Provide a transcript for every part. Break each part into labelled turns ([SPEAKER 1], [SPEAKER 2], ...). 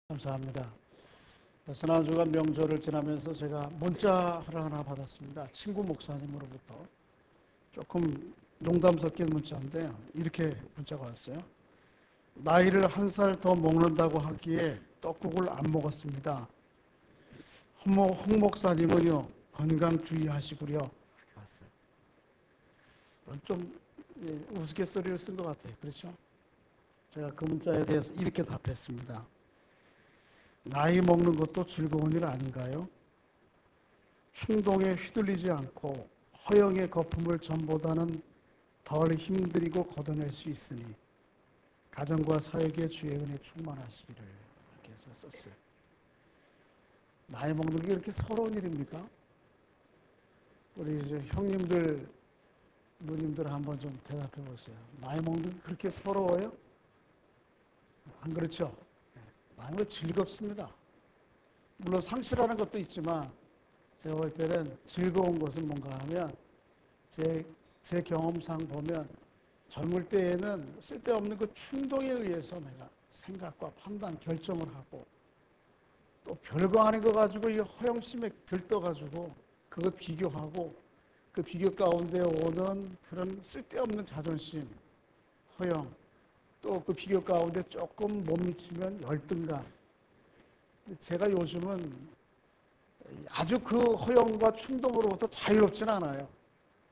[SPEAKER 1] 감사합니다. 지난주간 명절을 지나면서 제가 문자를 하나 받았습니다. 친구 목사님으로부터. 조금 농담 섞인 문자인데요. 이렇게 문자가 왔어요. 나이를 한 살 더 먹는다고 하기에 떡국을 안 먹었습니다. 홍 목사님은요, 건강 주의하시구려. 왔어요. 좀 우스갯소리를 쓴 것 같아요. 그렇죠? 제가 그 문자에 대해서 이렇게 답했습니다. 나이 먹는 것도 즐거운 일 아닌가요? 충동에 휘둘리지 않고 허영의 거품을 전보다는 덜 힘들이고 걷어낼 수 있으니 가정과 사역의 주의 은혜 충만하시기를 이렇게 썼어요. 나이 먹는 게 이렇게 서러운 일입니까? 우리 이제 형님들, 누님들 한번 좀 대답해 보세요. 나이 먹는 게 그렇게 서러워요? 안 그렇죠? 나이 먹는 게 즐겁습니다. 물론 상실하는 것도 있지만 제가 볼 때는 즐거운 것은 뭔가 하면 제 경험상 보면 젊을 때에는 쓸데없는 그 충동에 의해서 내가 생각과 판단, 결정을 하고 또 별거 아닌 거 가지고 이 허영심에 들떠가지고 그거 비교하고 그 비교 가운데 오는 그런 쓸데없는 자존심, 허영, 또 그 비교 가운데 조금 못 미치면 열등감. 제가 요즘은 아주 그 허영과 충동으로부터 자유롭지는 않아요.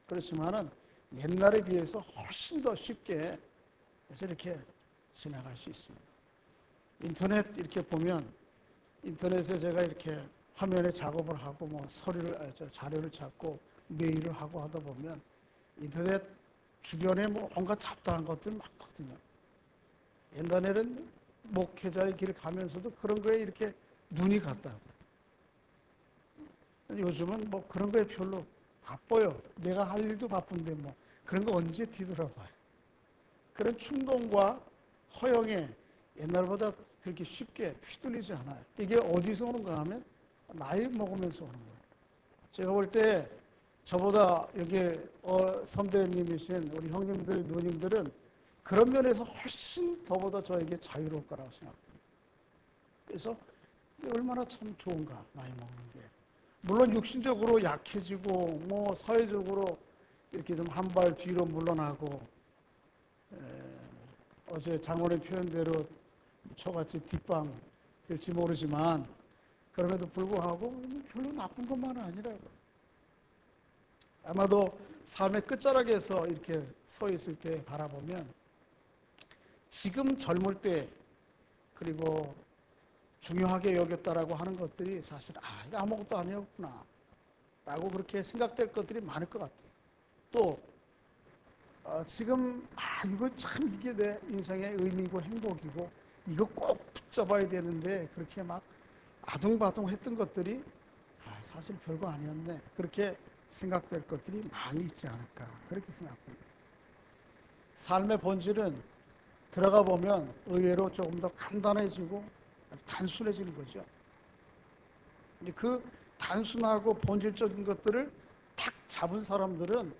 [SPEAKER 1] 그렇지만은 옛날에 비해서 훨씬 더 쉽게 이렇게 지나갈 수 있습니다. 인터넷 이렇게 보면 인터넷에 제가 이렇게 화면에 작업을 하고 뭐 자료를 찾고 메일을 하고 하다 보면 인터넷 주변에 뭐 온갖 잡다한 것들이 많거든요. 옛날에는 목회자의 길을 가면서도 그런 거에 이렇게 눈이 갔다고. 요즘은 뭐 그런 거에 별로 바빠요. 내가 할 일도 바쁜데 뭐 그런 거 언제 뒤돌아봐요. 그런 충동과 허영에 옛날보다 그렇게 쉽게 휘둘리지 않아요. 이게 어디서 오는가 하면 나이 먹으면서 오는 거예요. 제가 볼 때 저보다 여기 선배님이신 우리 형님들, 누님들은 그런 면에서 훨씬 저보다 저에게 자유로울 거라고 생각합니다. 그래서 얼마나 참 좋은가, 나이 먹는 게. 물론 육신적으로 약해지고 뭐 사회적으로 이렇게 좀 한 발 뒤로 물러나고 어제 장원의 표현대로 저같이 뒷방 될지 모르지만 그럼에도 불구하고 별로 나쁜 것만은 아니라고. 아마도 삶의 끝자락에서 이렇게 서 있을 때 바라보면 지금 젊을 때 그리고 중요하게 여겼다라고 하는 것들이 사실 이거 아무것도 아니었구나 라고 그렇게 생각될 것들이 많을 것 같아요. 또 지금 이거 참 이게 내 인생의 의미고 행복이고 이거 꼭 붙잡아야 되는데 그렇게 막 아둥바둥 했던 것들이 사실 별거 아니었네 그렇게 생각될 것들이 많이 있지 않을까 그렇게 생각합니다. 삶의 본질은 들어가 보면 의외로 조금 더 간단해지고 단순해지는 거죠. 그 단순하고 본질적인 것들을 딱 잡은 사람들은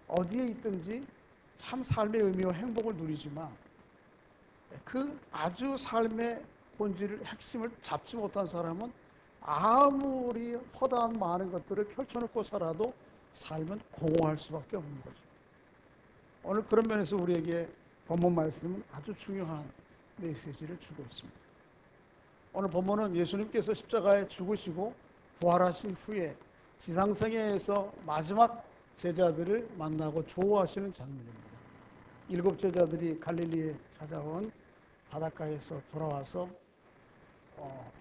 [SPEAKER 1] 어디에 있든지 참 삶의 의미와 행복을 누리지만 그 아주 삶의 본질을 핵심을 잡지 못한 사람은 아무리 허다한 많은 것들을 펼쳐놓고 살아도 삶은 공허할 수밖에 없는 거죠. 오늘 그런 면에서 우리에게 본문 말씀은 아주 중요한 메시지를 주고 있습니다. 오늘 본문은 예수님께서 십자가에 죽으시고 부활하신 후에 지상생애에서 마지막 제자들을 만나고 조우하시는 장면입니다. 7 제자들이 갈릴리에 찾아온 바닷가에서 돌아와서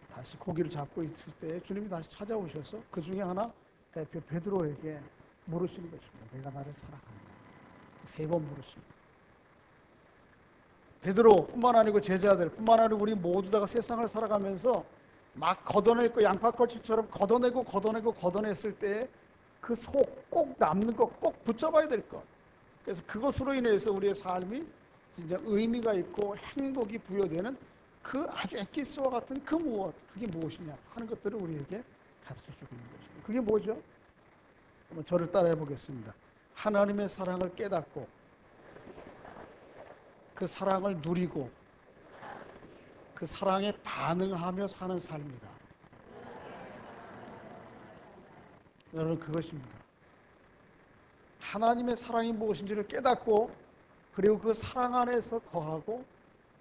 [SPEAKER 1] 다시 고기를 잡고 있을 때 주님이 다시 찾아오셔서 그 중에 하나 대표 베드로에게 물으시는 것입니다. 내가 나를 사랑하느냐? 3번 물으십니다. 베드로뿐만 아니고 제자들뿐만 아니고 우리 모두 다가 세상을 살아가면서 막 걷어내고 양파껍질처럼 걷어냈을 때 그 속 꼭 남는 것 꼭 붙잡아야 될 것. 그래서 그것으로 인해서 우리의 삶이 진짜 의미가 있고 행복이 부여되는 그 아주 엑기스와 같은 그 무엇, 그게 무엇이냐 하는 것들을 우리에게 가르쳐주고 있는 것입니다. 그게 뭐죠? 한번 저를 따라해 보겠습니다. 하나님의 사랑을 깨닫고 그 사랑을 누리고 그 사랑에 반응하며 사는 삶이다. 여러분, 그것입니다. 하나님의 사랑이 무엇인지를 깨닫고, 그리고 그 사랑 안에서 거하고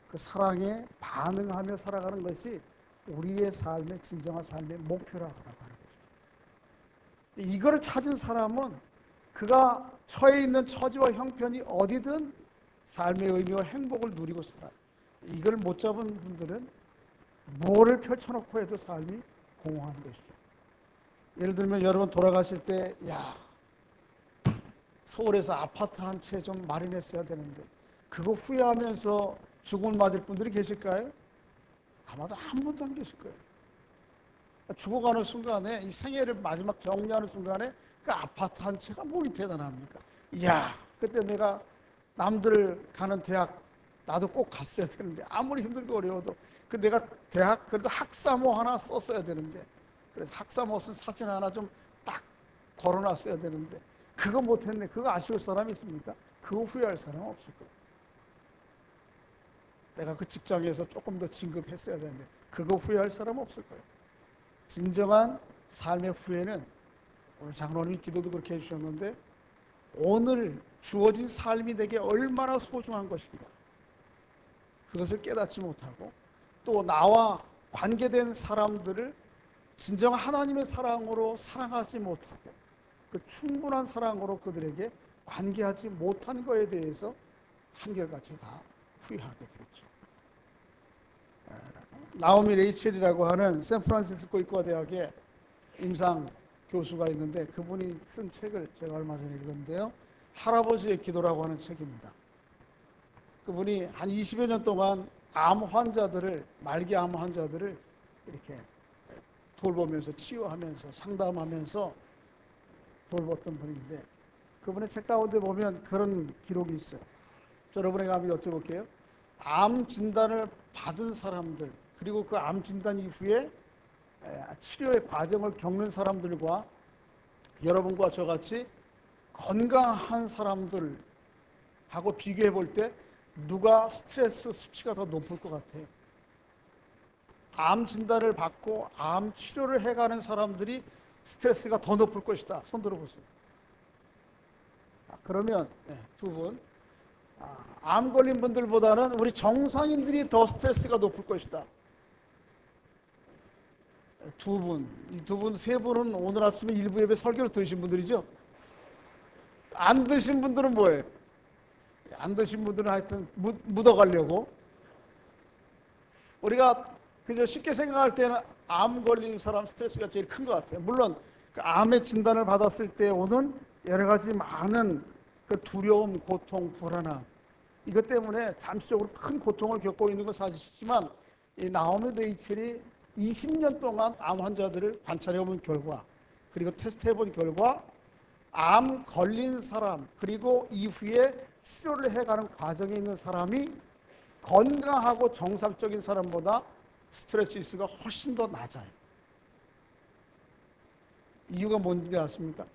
[SPEAKER 1] 그 사랑에 반응하며 살아가는 것이 우리의 삶의 진정한 삶의 목표라고 하는 것입니다. 이걸 찾은 사람은 그가 처해 있는 처지와 형편이 어디든 삶의 의미와 행복을 누리고 살아요. 이걸 못 잡은 분들은 뭐를 펼쳐놓고 해도 삶이 공허한 것이죠. 예를 들면 여러분 돌아가실 때, 서울에서 아파트 한 채 좀 마련했어야 되는데 그거 후회하면서 죽음을 맞을 분들이 계실까요? 아마도 한 분도 안 계실 거예요. 죽어가는 순간에, 이 생애를 마지막 정리하는 순간에 그 아파트 한 채가 뭘 대단합니까? 그때 내가 남들 가는 대학 나도 꼭 갔어야 되는데, 아무리 힘들고 어려워도 내가 대학 그래도 학사모 하나 썼어야 되는데, 그래서 학사모 쓴 사진 하나 좀 딱 걸어놨어야 되는데 그거 못했네. 그거 아쉬울 사람이 있습니까? 그거 후회할 사람은 없을 거예요. 내가 그 직장에서 조금 더 진급했어야 되는데 그거 후회할 사람은 없을 거예요. 진정한 삶의 후회는, 오늘 장로님이 기도도 그렇게 해주셨는데, 오늘 주어진 삶이 내게 얼마나 소중한 것인가, 그것을 깨닫지 못하고 또 나와 관계된 사람들을 진정한 하나님의 사랑으로 사랑하지 못하고 그 충분한 사랑으로 그들에게 관계하지 못한 것에 대해서 한결같이 다 후회하게 되겠죠. 나오미 레이첼이라고 하는 샌프란시스코 의과대학의 임상 교수가 있는데, 그분이 쓴 책을 제가 얼마 전에 읽었는데요, 할아버지의 기도라고 하는 책입니다. 그분이 한 20여 년 동안 말기 암 환자들을 이렇게 돌보면서 치유하면서 상담하면서 돌봤던 분인데, 그분의 책 가운데 보면 그런 기록이 있어요. 여러분에게 한번 여쭤볼게요. 암 진단을 받은 사람들, 그리고 그 암 진단 이후에 치료의 과정을 겪는 사람들과 여러분과 저같이 건강한 사람들하고 비교해 볼 때 누가 스트레스 수치가 더 높을 것 같아요? 암 진단을 받고 암 치료를 해가는 사람들이 스트레스가 더 높을 것이다. 손 들어보세요. 그러면 두 분, 암 걸린 분들보다는 우리 정상인들이 더 스트레스가 높을 것이다. 두 분, 이 두 분, 세 분은 오늘 아침에 일부 예배 설교를 들으신 분들이죠. 안 드신 분들은 뭐예요? 안 드신 분들은 하여튼 묻어가려고. 우리가 그저 쉽게 생각할 때는 암 걸린 사람 스트레스가 제일 큰 것 같아요. 물론 그 암의 진단을 받았을 때 오는 여러 가지 많은 그 두려움, 고통, 불안함, 이것 때문에 잠시적으로 큰 고통을 겪고 있는 건 사실이지만, 이 나오미 레이첼이 20년 동안 암 환자들을 관찰해본 결과, 그리고 테스트해본 결과, 암 걸린 사람 그리고 이후에 치료를 해가는 과정에 있는 사람이 건강하고 정상적인 사람보다 스트레스 지수가 훨씬 더 낮아요. 이유가 뭔지 아십니까?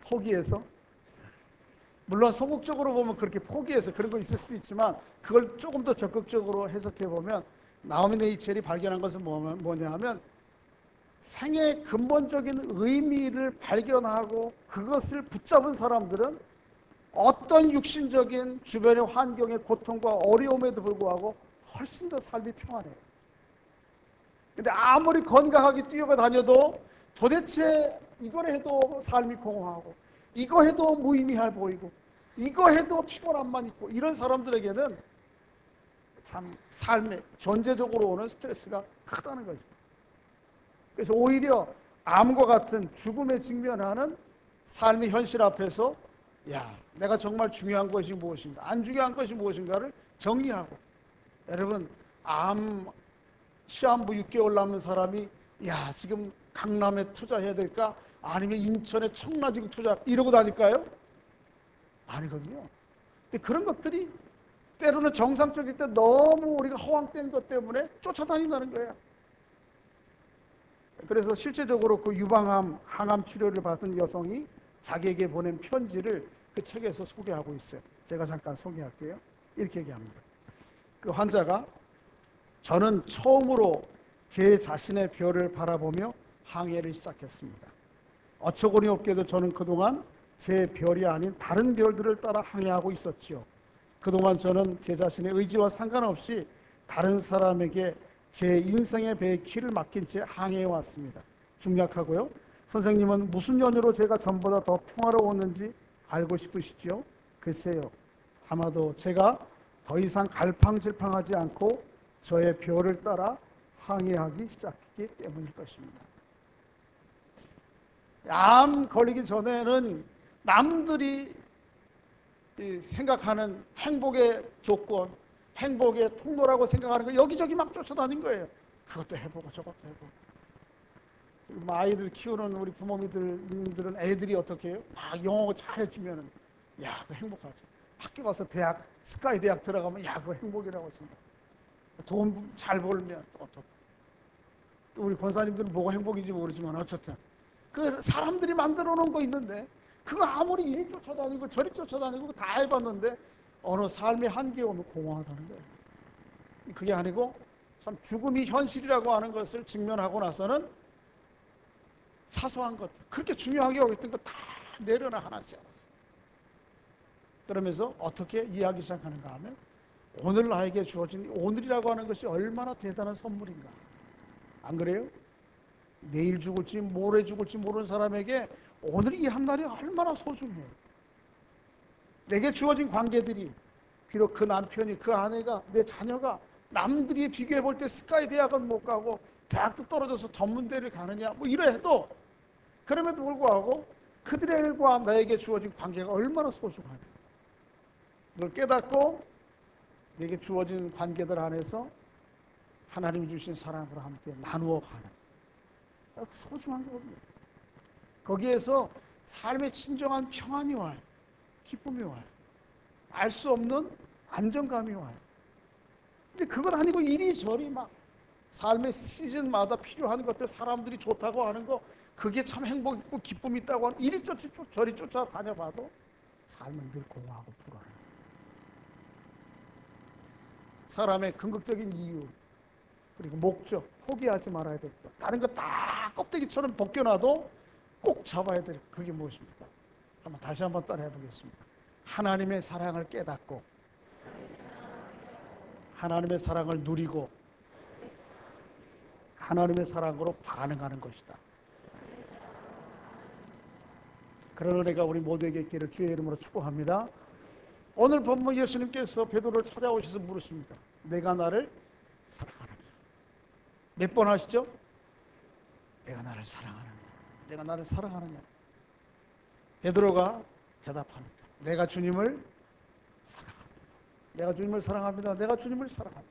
[SPEAKER 1] 포기해서? 물론 소극적으로 보면 그렇게 포기해서 그런 거 있을 수도 있지만, 그걸 조금 더 적극적으로 해석해 보면 나오미 레이첼이 발견한 것은 뭐냐 하면, 생의 근본적인 의미를 발견하고 그것을 붙잡은 사람들은 어떤 육신적인 주변의 환경의 고통과 어려움에도 불구하고 훨씬 더 삶이 평안해요. 근데 아무리 건강하게 뛰어다녀도 도대체 이걸 해도 삶이 공허하고, 이거 해도 무의미해 보이고, 이거 해도 피곤함만 있고, 이런 사람들에게는 참 삶의 전제적으로 오는 스트레스가 크다는 거죠. 그래서 오히려 암과 같은 죽음에 직면하는 삶의 현실 앞에서 내가 정말 중요한 것이 무엇인가, 안 중요한 것이 무엇인가를 정리하고, 여러분, 암 시한부 6개월 남은 사람이 지금 강남에 투자해야 될까, 아니면 인천에 청라지구 투자, 이러고 다닐까요? 아니거든요. 근데 그런 것들이 때로는 정상적일 때 너무 우리가 허황된 것 때문에 쫓아다닌다는 거예요. 그래서 실제적으로 그 유방암, 항암 치료를 받은 여성이 자기에게 보낸 편지를 그 책에서 소개하고 있어요. 제가 잠깐 소개할게요. 이렇게 얘기합니다. 그 환자가 저는 처음으로 제 자신의 별을 바라보며 항해를 시작했습니다. 어처구니 없게도 저는 그동안 제 별이 아닌 다른 별들을 따라 항해하고 있었지요. 그동안 저는 제 자신의 의지와 상관없이 다른 사람에게 제 인생의 배의 키를 맡긴 채 항해해 왔습니다. 중략하고요. 선생님은 무슨 연유로 제가 전보다 더 평화로웠는지 알고 싶으시죠? 글쎄요. 아마도 제가 더 이상 갈팡질팡하지 않고 저의 별을 따라 항해하기 시작했기 때문일 것입니다. 암 걸리기 전에는 남들이 생각하는 행복의 조건, 행복의 통로라고 생각하는 거 여기저기 막 쫓아다닌 거예요. 그것도 해보고 저것도 해보고. 아이들 키우는 우리 부모님들은 애들이 어떻게 해요? 막 영어 잘해주면은 야, 그거 행복하죠. 학교 가서 대학, 스카이 대학 들어가면 야, 그거 행복이라고 생각. 돈 잘 벌면 또 어떻고. 또 우리 권사님들은 뭐가 행복인지 모르지만 어쨌든 그 사람들이 만들어 놓은 거 있는데 그거 아무리 이리 쫓아다니고 저리 쫓아다니고 다 해봤는데 어느 삶의 한계에 오면 공허하다는 거예요. 그게 아니고 참 죽음이 현실이라고 하는 것을 직면하고 나서는 사소한 것들, 그렇게 중요하게 여겼던 거 다 내려놔 하나씩. 그러면서 어떻게 이해하기 시작하는가 하면 오늘 나에게 주어진 오늘이라고 하는 것이 얼마나 대단한 선물인가. 안 그래요? 내일 죽을지 모레 죽을지 모르는 사람에게 오늘 이 한 날이 얼마나 소중해요. 내게 주어진 관계들이 비록 그 남편이 그 아내가 내 자녀가 남들이 비교해 볼 때 스카이 대학은 못 가고 대학도 떨어져서 전문대를 가느냐 뭐 이래 해도 그럼에도 불구하고 그들과 나에게 주어진 관계가 얼마나 소중하냐. 그걸 깨닫고 내게 주어진 관계들 안에서 하나님이 주신 사랑으로 함께 나누어 가는 소중한 거거든요. 거기에서 삶의 진정한 평안이 와요. 기쁨이 와요. 알 수 없는 안정감이 와요. 근데 그건 아니고 이리저리 막 삶의 시즌마다 필요한 것들 사람들이 좋다고 하는 거 그게 참 행복 있고 기쁨이 있다고 하는 저리 쫓아다녀봐도 삶은 늘 공허하고 불안해요. 사람의 궁극적인 이유 그리고 목적 포기하지 말아야 될 것 다른 거 다 껍데기처럼 벗겨놔도 꼭 잡아야 될 그게 무엇입니까? 다시 한번 따라해 보겠습니다. 하나님의 사랑을 깨닫고 하나님의 사랑을 누리고 하나님의 사랑으로 반응하는 것이다. 그런 은혜가 우리 모두에게 있기를 주의 이름으로 축복합니다. 오늘 본문 예수님께서 베드로를 찾아오셔서 물으십니다. 내가 나를 사랑하느냐? 몇 번 하시죠? 내가 나를 사랑하느냐? 내가 나를 사랑하느냐? 베드로가 대답합니다. 내가 주님을 사랑합니다. 내가 주님을 사랑합니다. 내가 주님을 사랑합니다.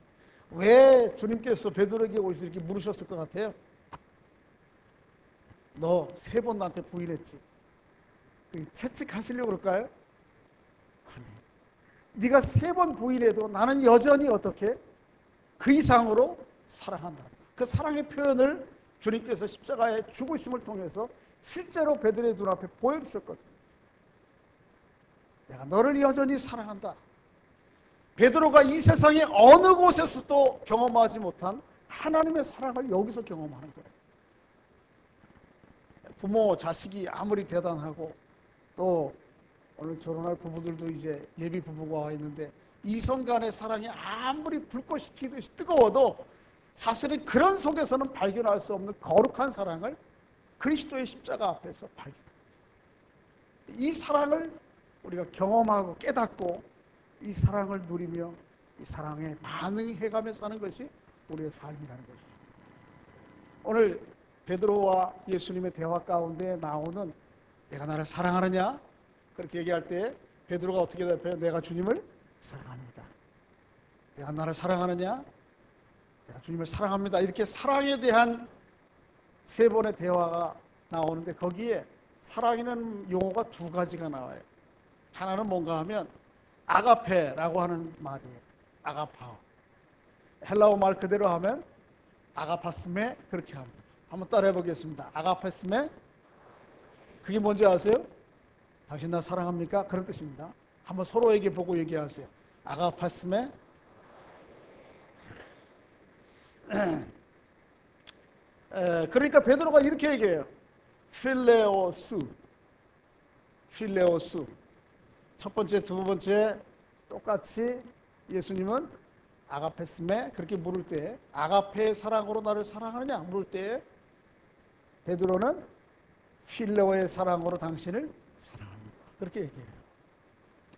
[SPEAKER 1] 왜 주님께서 베드로에게 오셔서 이렇게 물으셨을 것 같아요? 너 3번 나한테 부인했지? 채찍하시려고 그럴까요? 아니. 네가 3번 부인해도 나는 여전히 어떻게? 그 이상으로 사랑한다. 그 사랑의 표현을 주님께서 십자가의 죽으심을 통해서 실제로 베드로의 눈앞에 보여주셨거든요. 내가 너를 여전히 사랑한다. 베드로가 이 세상의 어느 곳에서도 경험하지 못한 하나님의 사랑을 여기서 경험하는 거예요. 부모, 자식이 아무리 대단하고 또 오늘 결혼할 부부들도 이제 예비 부부가 와 있는데 이성 간의 사랑이 아무리 불꽃이 튀듯이 뜨거워도 사실은 그런 속에서는 발견할 수 없는 거룩한 사랑을 그리스도의 십자가 앞에서 발견해요. 이 사랑을 우리가 경험하고 깨닫고 이 사랑을 누리며 이 사랑에 반응해가며 사는 것이 우리의 삶이라는 것이죠. 오늘 베드로와 예수님의 대화 가운데 나오는 내가 나를 사랑하느냐? 그렇게 얘기할 때 베드로가 어떻게 대답해요? 내가 주님을 사랑합니다. 내가 나를 사랑하느냐? 내가 주님을 사랑합니다. 이렇게 사랑에 대한 3번의 대화가 나오는데 거기에 사랑이라는 용어가 2가지가 나와요. 하나는 뭔가 하면 아가페라고 하는 말이에요. 아가파오. 헬라어 말 그대로 하면 아가파스메 그렇게 합니다. 한번 따라해 보겠습니다. 아가파스메 그게 뭔지 아세요? 당신 나 사랑합니까? 그런 뜻입니다. 한번 서로에게 보고 얘기하세요. 아가파스메 그러니까 베드로가 이렇게 얘기해요. 필레오스. 필레오스. 첫 번째, 두 번째 똑같이 예수님은 아가페스메 그렇게 물을 때, 아가페의 사랑으로 나를 사랑하느냐 물을 때, 베드로는 필레오의 사랑으로 당신을 사랑합니다. 그렇게 얘기해요.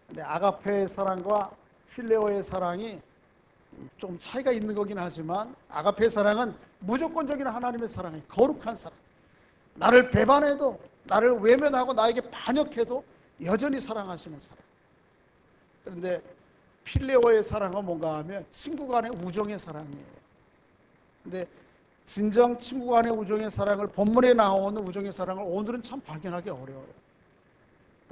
[SPEAKER 1] 근데 아가페의 사랑과 필레오의 사랑이 좀 차이가 있는 거긴 하지만, 아가페의 사랑은 무조건적인 하나님의 사랑이에요. 거룩한 사랑. 나를 배반해도, 나를 외면하고 나에게 반역해도 여전히 사랑하시는 사랑. 그런데 필레오의 사랑은 뭔가 하면 친구 간의 우정의 사랑이에요. 근데 진정 친구 간의 우정의 사랑을, 본문에 나오는 우정의 사랑을 오늘은 참 발견하기 어려워요.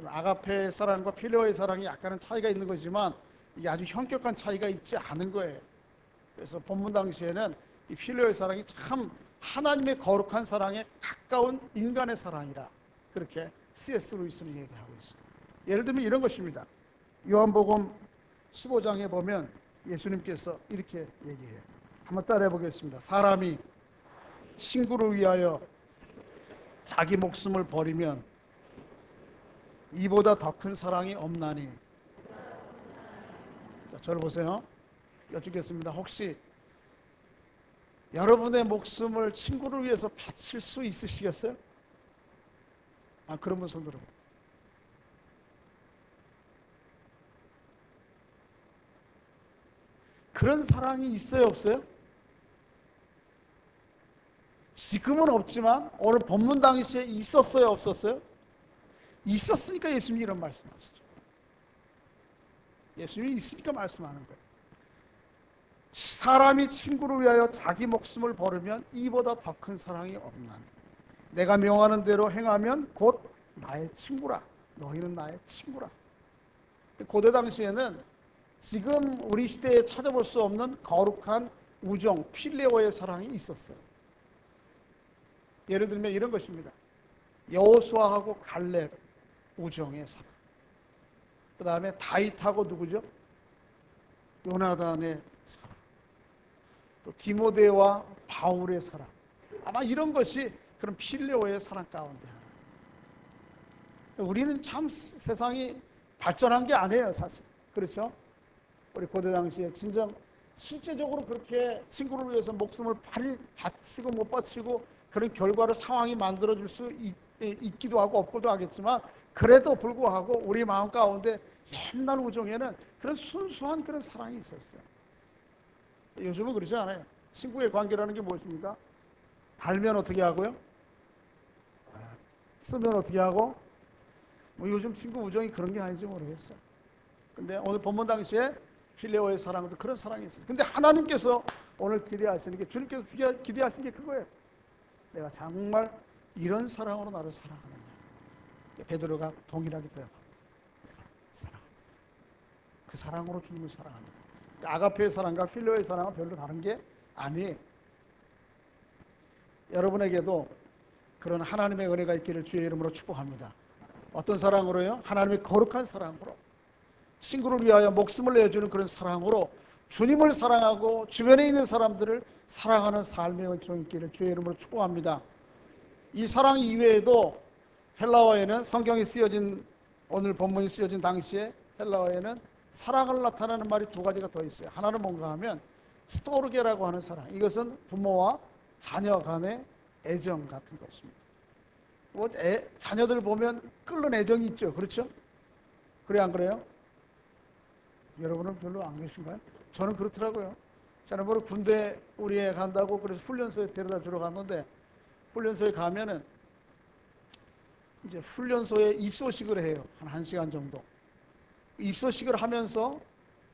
[SPEAKER 1] 아가페의 사랑과 필레오의 사랑이 약간은 차이가 있는 거지만 이게 아주 현격한 차이가 있지 않은 거예요. 그래서 본문 당시에는 이 필레오의 사랑이 참 하나님의 거룩한 사랑에 가까운 인간의 사랑이라, 그렇게 C.S. 루이스는 얘기하고 있어요. 예를 들면 이런 것입니다. 요한복음 15장에 보면 예수님께서 이렇게 얘기해요. 한번 따라해 보겠습니다. 사람이 친구를 위하여 자기 목숨을 버리면 이보다 더 큰 사랑이 없나니. 자, 저를 보세요. 여쭙겠습니다. 혹시 여러분의 목숨을 친구를 위해서 바칠 수 있으시겠어요? 그러면 손 들어요. 그런 사랑이 있어요, 없어요? 지금은 없지만 오늘 본문 당시에 있었어요, 없었어요? 있었으니까 예수님이 이런 말씀하시죠. 예수님이 있으니까 말씀하는 거예요. 사람이 친구를 위하여 자기 목숨을 버리면 이보다 더 큰 사랑이 없나니. 내가 명하는 대로 행하면 곧 나의 친구라. 너희는 나의 친구라. 고대 당시에는 지금 우리 시대에 찾아볼 수 없는 거룩한 우정, 필레오의 사랑이 있었어요. 예를 들면 이런 것입니다. 여호수아하고 갈렙 우정의 사랑. 그 다음에 다윗하고 누구죠? 요나단의 사랑. 또 디모데와 바울의 사랑. 아마 이런 것이 그런 필레오의 사랑 가운데 하나. 우리는 참 세상이 발전한 게 아니에요, 사실. 그렇죠? 우리 고대 당시에 진정 실제적으로 그렇게 친구를 위해서 목숨을 바치고 못 바치고 그런 결과를, 상황이 만들어줄 수 있기도 하고 없기도 하겠지만, 그래도 불구하고 우리 마음 가운데 옛날 우정에는 그런 순수한 그런 사랑이 있었어요. 요즘은 그렇지 않아요. 친구의 관계라는 게 무엇입니까? 달면 어떻게 하고요? 쓰면 어떻게 하고? 요즘 친구 우정이 그런 게 아닌지 모르겠어요. 근데 오늘 본문 당시에 필레오의 사랑도 그런 사랑이 있어요. 근데 하나님께서 오늘 기대하시는 게, 주님께서 기대하시는 게 그거예요. 내가 정말 이런 사랑으로 나를 사랑하느냐. 베드로가 동일하게 대답합니다. 내가 사랑합니다. 그 사랑으로 주님을 사랑합니다. 아가페의 사랑과 필레오의 사랑은 별로 다른 게 아니에요. 여러분에게도 그런 하나님의 은혜가 있기를 주의 이름으로 축복합니다. 어떤 사랑으로요? 하나님의 거룩한 사랑으로, 친구를 위하여 목숨을 내어주는 그런 사랑으로 주님을 사랑하고 주변에 있는 사람들을 사랑하는 삶의 은총이 있기를 주의 이름으로 축복합니다. 이 사랑 이외에도 헬라어에는, 성경이 쓰여진, 오늘 본문이 쓰여진 당시에 헬라어에는 사랑을 나타내는 말이 두 가지가 더 있어요. 하나는 뭔가 하면 스토르게라고 하는 사랑. 이것은 부모와 자녀 간의 애정 같은 것입니다. 자녀들 보면 끓는 애정이 있죠. 그렇죠? 그래, 안 그래요? 여러분은 별로 안 계신가요? 저는 그렇더라고요. 지난번에 군대 우리 애 간다고 그래서 훈련소에 데려다 주러 갔는데, 훈련소에 가면은 이제 훈련소에 입소식을 해요. 한 1시간 정도. 입소식을 하면서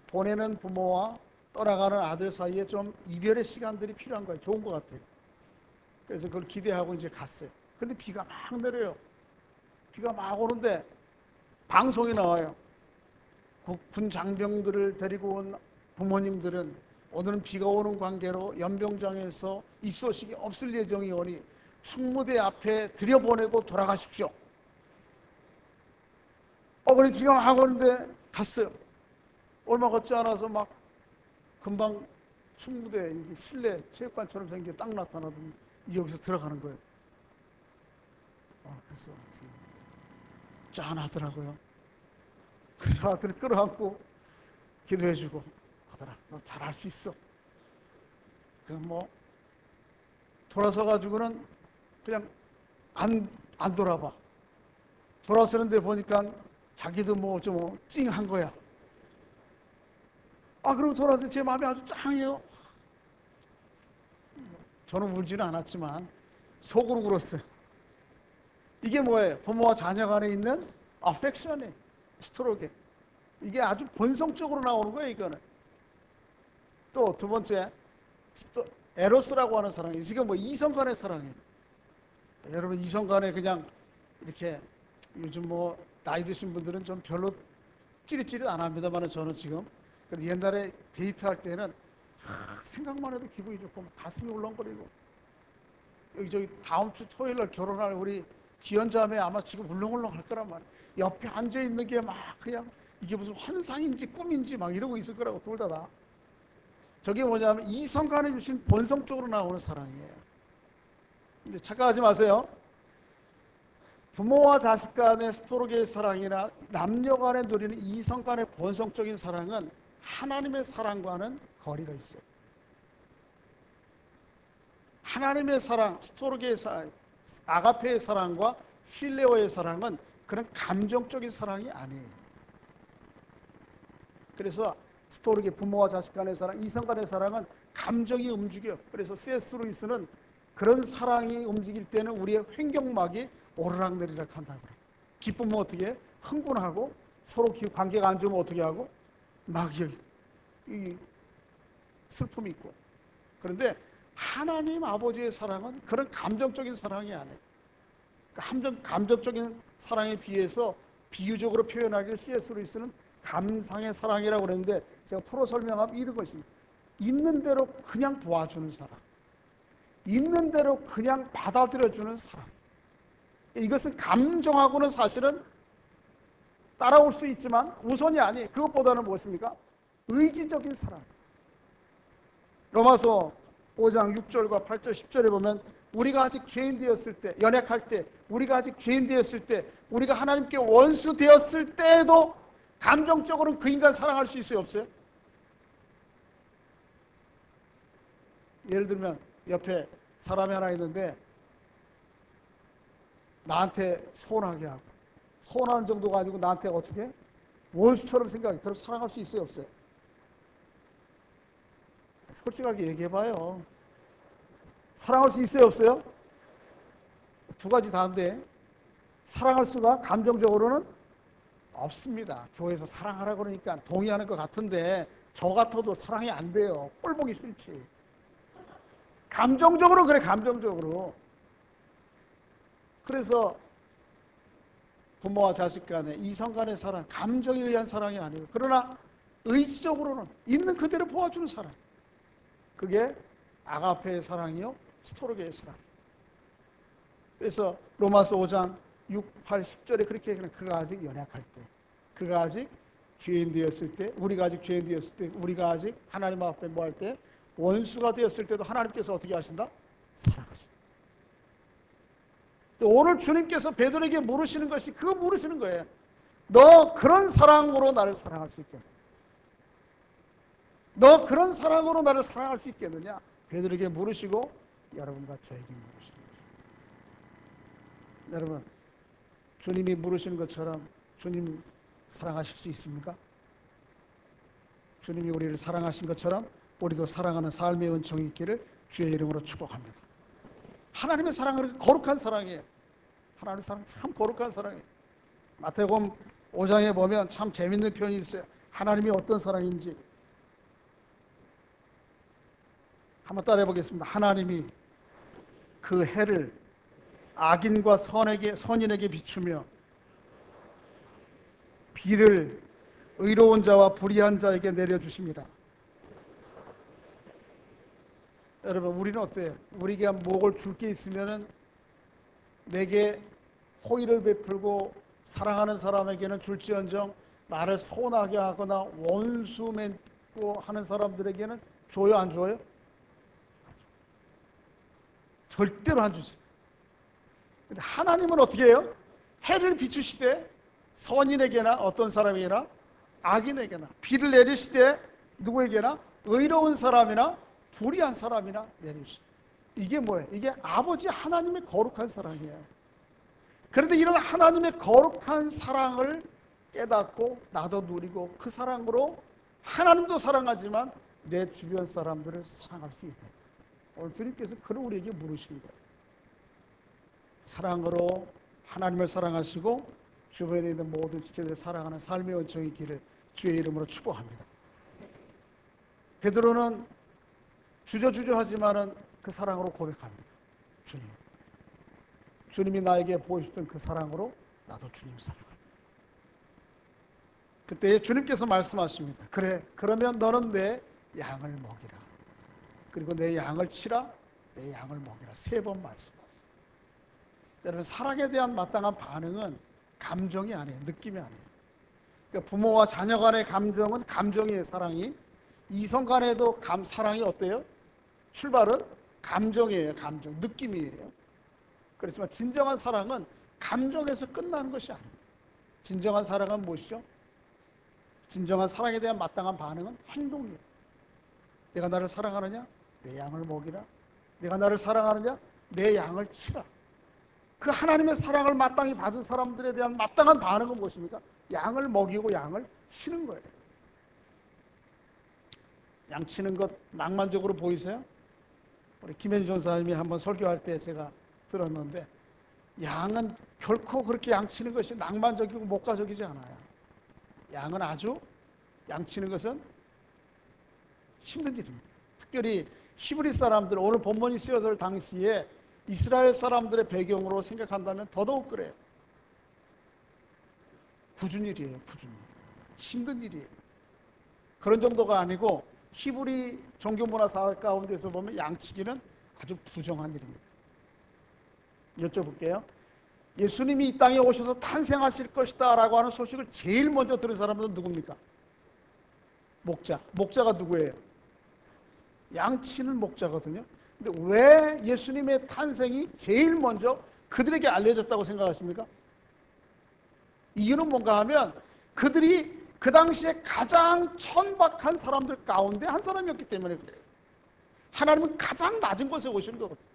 [SPEAKER 1] 보내는 부모와 떠나가는 아들 사이에 좀 이별의 시간들이 필요한 거예요. 좋은 것 같아요. 그래서 그걸 기대하고 이제 갔어요. 근데 비가 막 내려요. 비가 막 오는데 방송이 나와요. 군 장병들을 데리고 온 부모님들은 오늘은 비가 오는 관계로 연병장에서 입소식이 없을 예정이 오니 충무대 앞에 들여보내고 돌아가십시오. 그래 비가 막 오는데 갔어요. 얼마 걷지 않아서 막 금방 충무대 이게 실내 체육관처럼 생겨 딱 나타나더니 여기서 들어가는 거예요. 그래서 짠하더라고요. 그래서 아들을 끌어안고 기도해주고, 아들아, 너 잘할 수 있어. 돌아서 가지고는 그냥 안 돌아봐. 돌아서는데 보니까 자기도 좀 찡한 거야. 그리고 돌아서 제 마음이 아주 짱해요. 저는 울지는 않았지만 속으로 울었어요. 이게 뭐예요? 부모와 자녀 간에 있는 affection이, 스토로게. 이게 아주 본성적으로 나오는 거예요, 이거는. 또 두 번째, 에로스라고 하는 사랑이, 이게 이성 간의 사랑이에요. 여러분, 이성 간에 그냥 이렇게, 요즘 나이 드신 분들은 좀 별로 찌릿찌릿 안 합니다만, 저는 지금 옛날에 데이트할 때는 생각만 해도 기분이 좋고 가슴이 울렁거리고, 저기 다음 주 토요일 날 결혼할 우리 기현자매 아마 지금 울렁울렁 할 거란 말이에요. 옆에 앉아 있는 게 막 그냥 이게 무슨 환상인지 꿈인지 막 이러고 있을 거라고, 둘 다. 저게 뭐냐면 이성 간에 주신 본성적으로 나오는 사랑이에요. 근데 착각하지 마세요. 부모와 자식 간의 스토로게의 사랑이나 남녀 간에 누리는 이성 간의 본성적인 사랑은 하나님의 사랑과는 거리가 있어요. 하나님의 사랑, 스토로게의 사랑, 아가페의 사랑과 필레오의 사랑은 그런 감정적인 사랑이 아니에요. 그래서 스토로게, 부모와 자식 간의 사랑, 이성 간의 사랑은 감정이 움직여요. 그래서 C.S. 루이스는 그런 사랑이 움직일 때는 우리의 횡격막이 오르락내리락 한다고 그래요. 기쁘면 어떻게 해? 흥분하고, 서로 관계가 안 좋으면 어떻게 하고? 막 이 슬픔이 있고. 그런데 하나님 아버지의 사랑은 그런 감정적인 사랑이 아니에요. 감정적인 사랑에 비해서 비유적으로 표현하기를 C.S. 루이스는 감상의 사랑이라고 그랬는데, 제가 풀어 설명하면 이런 것입니다. 있는 대로 그냥 도와주는 사랑, 있는 대로 그냥 받아들여주는 사랑. 이것은 감정하고는 사실은 따라올 수 있지만 우선이 아니에요. 그것보다는 무엇입니까? 의지적인 사랑. 로마서 5장 6절과 8절 10절에 보면, 우리가 아직 죄인 되었을 때, 연약할 때, 우리가 아직 죄인 되었을 때, 우리가 하나님께 원수 되었을 때에도 감정적으로는 그 인간 사랑할 수 있어요, 없어요? 예를 들면 옆에 사람이 하나 있는데 나한테 서운하게 하고, 서운하는 정도가 아니고 나한테 어떻게? 원수처럼 생각해. 그럼 사랑할 수 있어요, 없어요? 솔직하게 얘기해봐요. 사랑할 수 있어요, 없어요? 두 가지 다인데, 사랑할 수가 감정적으로는 없습니다. 교회에서 사랑하라고 그러니까 동의하는 것 같은데, 저 같아도 사랑이 안 돼요. 꼴 보기 싫지. 감정적으로 그래, 감정적으로. 그래서 부모와 자식 간의, 이성 간의 사랑, 감정에 의한 사랑이 아니고, 그러나 의지적으로는 있는 그대로 보아주는 사랑, 그게 아가페의 사랑이요, 스토로게의 사랑. 그래서 로마서 5장 6, 8, 10절에 그렇게 얘기하는, 그가 아직 연약할 때, 그가 아직 죄인 되었을 때, 우리가 아직 죄인 되었을 때, 우리가 아직 하나님 앞에 뭐 할 때, 원수가 되었을 때도 하나님께서 어떻게 하신다? 사랑하신다. 오늘 주님께서 베드로에게 물으시는 것이, 그거 물으시는 거예요. 너 그런 사랑으로 나를 사랑할 수 있겠느냐? 너 그런 사랑으로 나를 사랑할 수 있겠느냐? 베드로에게 물으시고 여러분과 저에게 물으시는 거예요. 여러분, 주님이 물으시는 것처럼 주님 사랑하실 수 있습니까? 주님이 우리를 사랑하신 것처럼 우리도 사랑하는 삶의 은총이 있기를 주의 이름으로 축복합니다. 하나님의 사랑은 거룩한 사랑이에요. 하나님의 사랑은 참 거룩한 사랑이에요. 마태복음 5장에 보면 참 재밌는 표현이 있어요. 하나님이 어떤 사랑인지 한번 따라해 보겠습니다. 하나님이 그 해를 악인과 선인에게 비추며 비를 의로운 자와 불의한 자에게 내려주십니다. 여러분, 우리는 어때요? 우리가 목을 줄 게 있으면은 내게 호의를 베풀고 사랑하는 사람에게는 줄지언정 나를 서운하게 하거나 원수 맺고 하는 사람들에게는 줘요, 안 줘요? 절대로 안 주세요. 근데 하나님은 어떻게 해요? 해를 비추시되 선인에게나 어떤 사람에게나 악인에게나 비를 내리시되 누구에게나 의로운 사람이나 불의한 사람이나 내리시되. 이게 뭐예요? 이게 아버지 하나님의 거룩한 사랑이에요. 그런데 이런 하나님의 거룩한 사랑을 깨닫고 나도 누리고 그 사랑으로 하나님도 사랑하지만 내 주변 사람들을 사랑할 수 있다. 오늘 주님께서 그걸 우리에게 물으신 거예요. 사랑으로 하나님을 사랑하시고 주변에 있는 모든 지체들을 사랑하는 삶의 원천의 길을 주의 이름으로 축복합니다. 베드로는 주저주저하지만은 그 사랑으로 고백합니다. 주님이 나에게 보여주셨던 그 사랑으로 나도 주님 사랑합니다. 그때 주님께서 말씀하십니다. 그래, 그러면 너는 내 양을 먹이라. 그리고 내 양을 치라, 내 양을 먹이라. 3번 말씀하세요. 여러분, 사랑에 대한 마땅한 반응은 감정이 아니에요. 느낌이 아니에요. 그러니까 부모와 자녀 간의 감정은 감정이에요. 사랑이. 이성 간에도 사랑이 어때요? 출발은 감정이에요. 감정, 느낌이에요. 그렇지만 진정한 사랑은 감정에서 끝나는 것이 아닙니다. 진정한 사랑은 무엇이죠? 진정한 사랑에 대한 마땅한 반응은 행동이에요. 내가 나를 사랑하느냐? 내 양을 먹이라. 내가 나를 사랑하느냐? 내 양을 치라. 그 하나님의 사랑을 마땅히 받은 사람들에 대한 마땅한 반응은 무엇입니까? 양을 먹이고 양을 치는 거예요. 양 치는 것 낭만적으로 보이세요? 우리 김현주 전사님이 한번 설교할 때 제가 들었는데, 양은 결코 그렇게 양 치는 것이 낭만적이고 목가적이지 않아요. 양은 아주, 양 치는 것은 힘든 일입니다. 특별히 히브리 사람들, 오늘 본문이 쓰여질 당시에 이스라엘 사람들의 배경으로 생각한다면 더더욱 그래요. 굳은 일이에요. 굳은 일. 힘든 일이에요. 그런 정도가 아니고 히브리 종교문화 사회 가운데서 보면 양치기는 아주 부정한 일입니다. 여쭤볼게요. 예수님이 이 땅에 오셔서 탄생하실 것이다 라고 하는 소식을 제일 먼저 들은 사람은 누굽니까? 목자. 목자가 누구예요? 양치는 목자거든요. 근데 왜 예수님의 탄생이 제일 먼저 그들에게 알려졌다고 생각하십니까? 이유는 뭔가 하면 그들이 그 당시에 가장 천박한 사람들 가운데 한 사람이었기 때문에 그래요. 하나님은 가장 낮은 곳에 오시는 거거든요.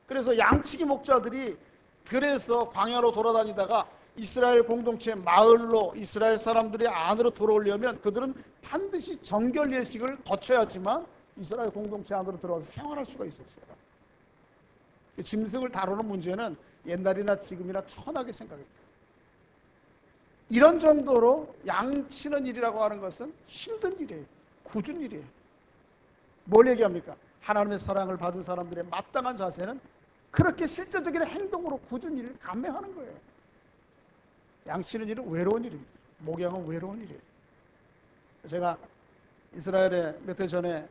[SPEAKER 1] 그래서 양치기 목자들이 들에서 광야로 돌아다니다가 이스라엘 공동체 마을로 이스라엘 사람들이 안으로 들어오려면 그들은 반드시 정결 예식을 거쳐야지만 이스라엘 공동체 안으로 들어와서 생활할 수가 있었어요. 짐승을 다루는 문제는 옛날이나 지금이나 천하게 생각했다. 이런 정도로 양치는 일이라고 하는 것은 힘든 일이에요. 굳은 일이에요. 뭘 얘기합니까? 하나님의 사랑을 받은 사람들의 마땅한 자세는 그렇게 실제적인 행동으로 굳은 일을 감내하는 거예요. 양치는 일은 외로운 일입니다. 목양은 외로운 일이에요. 제가 이스라엘에 몇 해 전에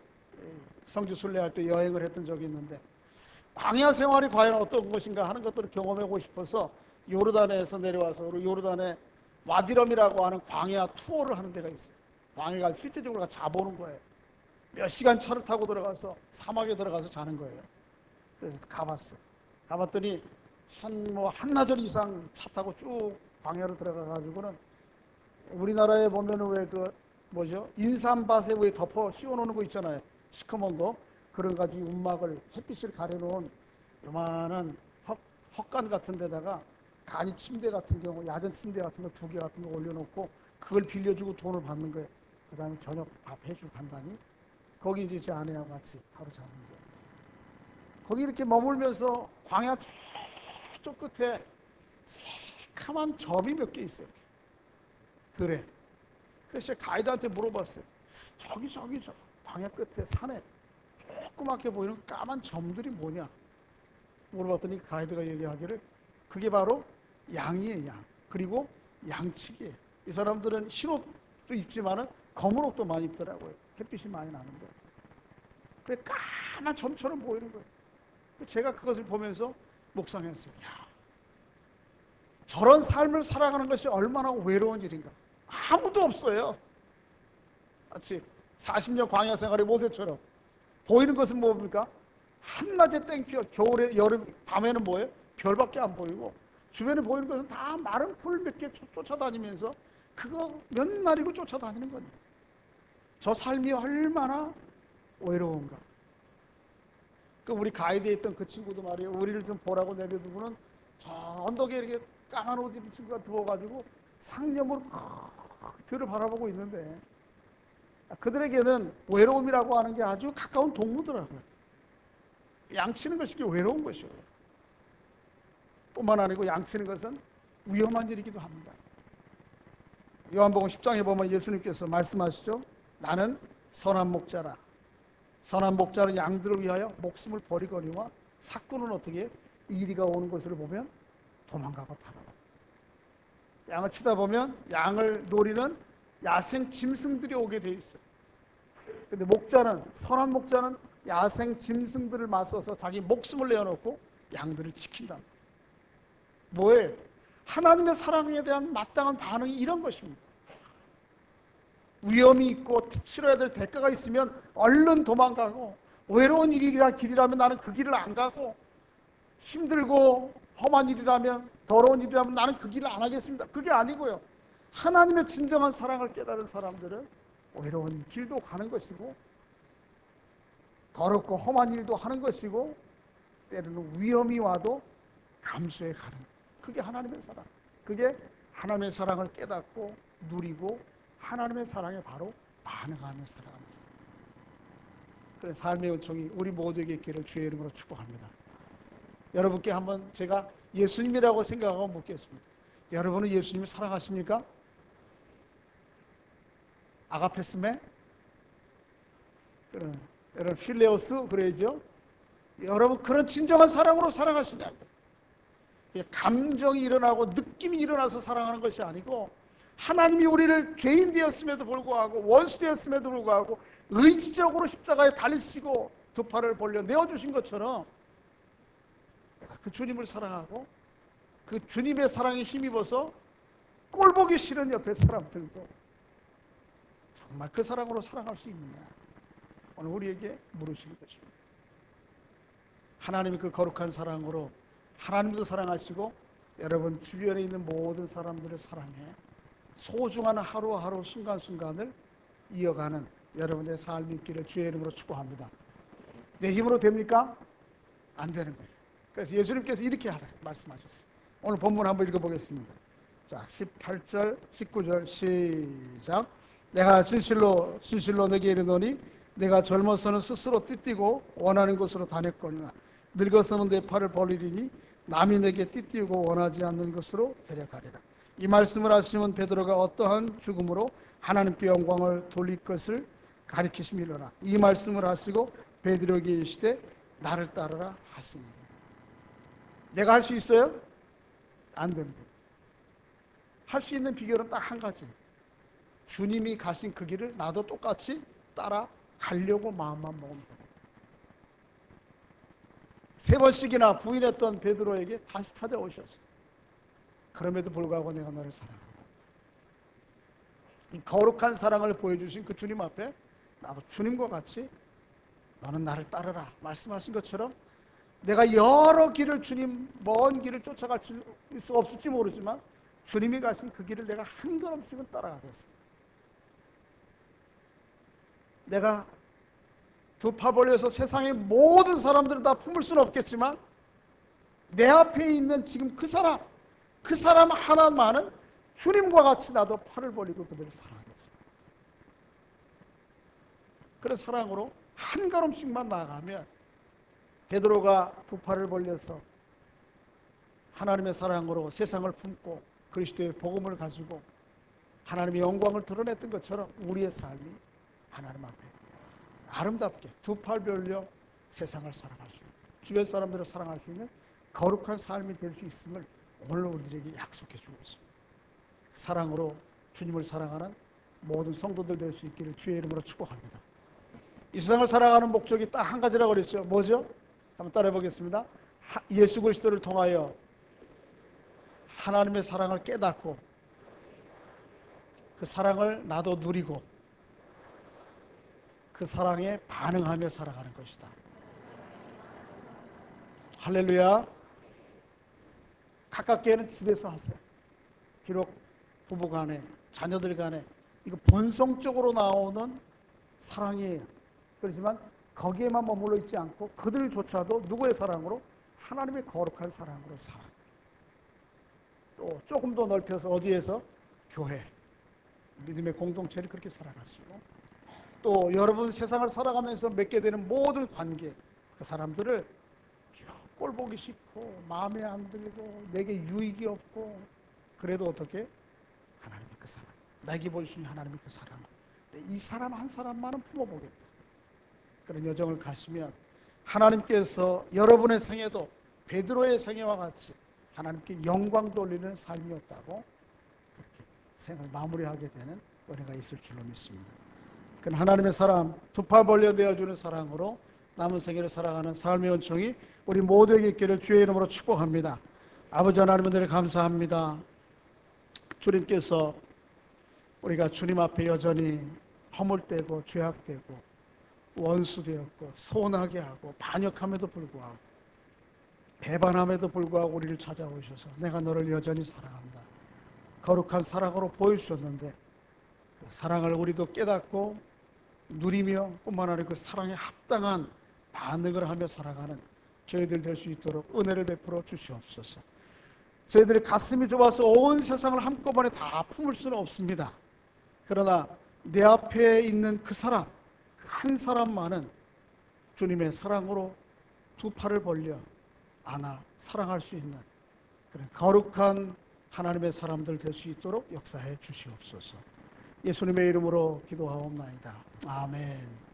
[SPEAKER 1] 성지 순례할 때 여행을 했던 적이 있는데, 광야 생활이 과연 어떤 것인가 하는 것들을 경험하고 싶어서 요르단에서 내려와서 요르단에 와디럼이라고 하는 광야 투어를 하는 데가 있어요. 광야가 실제적으로 자보는 거예요. 몇 시간 차를 타고 들어가서 사막에 들어가서 자는 거예요. 그래서 가봤더니 한나절 이상 차 타고 쭉 광야로 들어가가지고는 우리나라에 보면은 왜 인삼밭에 왜 덮어 씌워놓는 거 있잖아요. 시커먼 거. 그런 가지 움막을 햇빛을 가려놓은 요만한 헛간 같은 데다가 간이 침대 같은 경우, 야전 침대 같은 거 2개 같은 거 올려놓고 그걸 빌려주고 돈을 받는 거예요. 그 다음에 저녁 밥 해주고 간단히. 거기 이제 제 아내하고 같이 하루 자는데, 거기 이렇게 머물면서 광야 저쪽 끝에 새카만 점이 몇 개 있어요. 그래. 그래서 가이드한테 물어봤어요. 저기 저 광야 끝에 산에 조그맣게 보이는 까만 점들이 뭐냐 물어봤더니 가이드가 얘기하기를 그게 바로 양이에요. 양. 그리고 양치기예요. 이 사람들은 흰 옷도 입지만은 검은 옷도 많이 입더라고요. 햇빛이 많이 나는데. 그래 까만 점처럼 보이는 거예요. 제가 그것을 보면서 묵상했어요. 야, 저런 삶을 살아가는 것이 얼마나 외로운 일인가. 아무도 없어요. 마치 40년 광야 생활의 모세처럼. 보이는 것은 뭡니까? 한낮에 땡볕, 겨울에, 여름, 밤에는 뭐예요? 별밖에 안 보이고, 주변에 보이는 것은 다 마른 풀 몇 개 쫓아다니면서 그거 몇 날이고 쫓아다니는 겁니다. 저 삶이 얼마나 외로운가. 그 우리 가이드에 있던 그 친구도 말이에요. 우리를 좀 보라고 내려두고는 저 언덕에 이렇게 까만 옷 입은 친구가 누워가지고 상념으로 들을 바라보고 있는데, 그들에게는 외로움이라고 하는 게 아주 가까운 동무더라고요. 양치는 것이 외로운 것이에요. 뿐만 아니고 양치는 것은 위험한 일이기도 합니다. 요한복음 10장에 보면 예수님께서 말씀하시죠. 나는 선한 목자라. 선한 목자는 양들을 위하여 목숨을 버리거니와 삭구는 어떻게 해요? 이리가 오는 것을 보면 도망가고 달아나. 양을 치다 보면 양을 노리는 야생 짐승들이 오게 돼 있어요. 근데 목자는, 선한 목자는 야생 짐승들을 맞서서 자기 목숨을 내어놓고 양들을 지킨다. 뭐예요? 하나님의 사랑에 대한 마땅한 반응이 이런 것입니다. 위험이 있고 치러야 될 대가가 있으면 얼른 도망가고, 외로운 길이라면 나는 그 길을 안 가고, 힘들고 험한 일이라면, 더러운 일이라면 나는 그 길을 안 하겠습니다. 그게 아니고요. 하나님의 진정한 사랑을 깨달은 사람들은 외로운 길도 가는 것이고, 더럽고 험한 일도 하는 것이고, 때로는 위험이 와도 감수해 가는 것. 그게 하나님의 사랑. 그게 하나님의 사랑을 깨닫고 누리고 하나님의 사랑에 바로 반응하는 사랑입니다. 그래서 삶의 은총이 우리 모두에게 있기를 주의 이름으로 축복합니다. 여러분께 한번 제가 예수님이라고 생각하고 묻겠습니다. 여러분은 예수님을 사랑하십니까? 아가페스메? 여러분 필레오스 그래야죠. 여러분 그런 진정한 사랑으로 사랑하시냐고요. 감정이 일어나고 느낌이 일어나서 사랑하는 것이 아니고, 하나님이 우리를 죄인 되었음에도 불구하고, 원수 되었음에도 불구하고 의지적으로 십자가에 달리시고 두 팔을 벌려 내어주신 것처럼 그 주님을 사랑하고 그 주님의 사랑에 힘입어서 꼴보기 싫은 옆에 사람들도 정말 그 사랑으로 사랑할 수 있느냐, 오늘 우리에게 물으시는 것입니다. 하나님이 그 거룩한 사랑으로 하나님도 사랑하시고 여러분 주변에 있는 모든 사람들을 사랑해 소중한 하루하루 순간순간을 이어가는 여러분의 삶이 있기를 주의 이름으로 축복합니다. 내 힘으로 됩니까? 안 되는 거예요. 그래서 예수님께서 이렇게 하라 말씀하셨어요. 오늘 본문 한번 읽어보겠습니다. 자, 18절 19절 시작. 내가 진실로 너게 이르노니 내가 젊어서는 스스로 띠띠고 원하는 곳으로 다녔거니와 늙어서는 내 팔을 벌리리니 남이 내게 띠띠우고 원하지 않는 것으로 데려가리라. 이 말씀을 하시면 베드로가 어떠한 죽음으로 하나님께 영광을 돌릴 것을 가리키심이로라. 이 말씀을 하시고 베드로에게 이르시되 나를 따르라 하시니. 내가 할 수 있어요? 안 됩니다. 할 수 있는 비결은 딱 한 가지. 주님이 가신 그 길을 나도 똑같이 따라가려고 마음만 먹으면 됩니다. 3번씩이나 부인했던 베드로에게 다시 찾아오셨어요. 그럼에도 불구하고 내가 너를 사랑한다. 이 거룩한 사랑을 보여주신 그 주님 앞에 나도 주님과 같이 너는 나를 따르라 말씀하신 것처럼 내가 여러 길을 주님 먼 길을 쫓아갈 수 없을지 모르지만 주님이 가신 그 길을 내가 한 걸음씩은 따라가겠습니다. 내가 두 팔 벌려서 세상의 모든 사람들을 다 품을 수는 없겠지만 내 앞에 있는 지금 그 사람 하나만은 주님과 같이 나도 팔을 벌리고 그들을 사랑하겠습니다. 그래서 사랑으로 한 걸음씩만 나아가면 베드로가 두 팔을 벌려서 하나님의 사랑으로 세상을 품고 그리스도의 복음을 가지고 하나님의 영광을 드러냈던 것처럼 우리의 삶이 하나님 앞에 아름답게 두 팔 벌려 세상을 사랑할 수 있는, 주변 사람들을 사랑할 수 있는 거룩한 삶이 될 수 있음을 오늘 우리들에게 약속해 주고 있습니다. 사랑으로 주님을 사랑하는 모든 성도들 될 수 있기를 주의 이름으로 축복합니다. 이 세상을 살아가는 목적이 딱 한 가지라고 그랬죠. 뭐죠? 한번 따라해 보겠습니다. 예수 그리스도를 통하여 하나님의 사랑을 깨닫고 그 사랑을 나도 누리고 그 사랑에 반응하며 살아가는 것이다. 할렐루야. 가깝게는 집에서 하세요. 비록 부부 간에 자녀들 간에 이거 본성적으로 나오는 사랑이에요. 그렇지만 거기에만 머물러 있지 않고 그들조차도 누구의 사랑으로? 하나님의 거룩한 사랑으로 살아. 또 조금 더 넓혀서 어디에서? 교회, 믿음의 공동체를 그렇게 살아가시고, 또 여러분 세상을 살아가면서 맺게 되는 모든 관계, 그 사람들을 꼴 보기 싫고 마음에 안 들고 내게 유익이 없고, 그래도 어떻게? 하나님의 그 사랑, 내게 보이신 하나님의 그 사랑, 이 사람 한 사람만은 품어보겠다. 그런 여정을 가시면 하나님께서 여러분의 생애도 베드로의 생애와 같이 하나님께 영광 돌리는 삶이었다고 그렇게 생을 마무리하게 되는 은혜가 있을 줄로 믿습니다. 그 하나님의 사람, 두 팔 벌려 내어주는 사랑으로 남은 생애를 살아가는 삶의 은총이 우리 모두에게 있기를 주의 이름으로 축복합니다. 아버지 하나님 은혜를 감사합니다. 주님께서 우리가 주님 앞에 여전히 허물되고 죄악되고 원수되었고 서운하게 하고 반역함에도 불구하고 배반함에도 불구하고 우리를 찾아오셔서 내가 너를 여전히 사랑한다, 거룩한 사랑으로 보여주셨는데 그 사랑을 우리도 깨닫고 누리며 뿐만 아니라 그 사랑에 합당한 반응을 하며 살아가는 저희들 될 수 있도록 은혜를 베풀어 주시옵소서. 저희들이 가슴이 좁아서 온 세상을 한꺼번에 다 품을 수는 없습니다. 그러나 내 앞에 있는 그 사람, 한 사람만은 주님의 사랑으로 두 팔을 벌려 안아 사랑할 수 있는 그런 거룩한 하나님의 사람들 될 수 있도록 역사해 주시옵소서. 예수님의 이름으로 기도하옵나이다. 아멘.